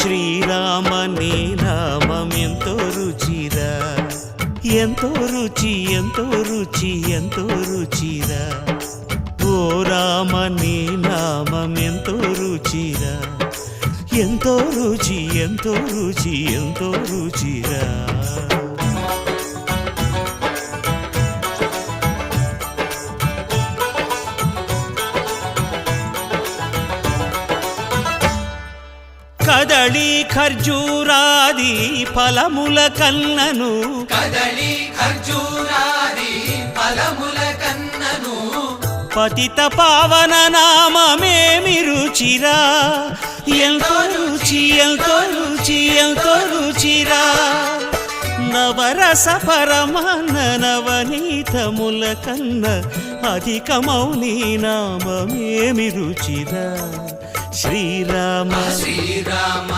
శ్రీరామ నీ నామం ఎంతో రుచిరా, ఎంతో రుచి ఎంతో రుచి ఎంతో రుచిరా. ఓ రామ నీ నామం ఎంతో రుచిరా, ఎంతో రుచి ఎంతో రుచి ఎంతో రుచిరా. కదళి ఖర్జూరాది ఫలముల కన్నను, కదళి ఖర్జూరాది ఫలముల కన్నను, పతిత పావన నామమేమి రుచిరా, ఎంతో రుచి ఎంతో రుచి ఎంతో రుచిరా. నవరస పరమాన్న నవనీతముల కన్న అధికమౌ నీ నామమేమి రుచిరా. శ్రీరామ శ్రీరామ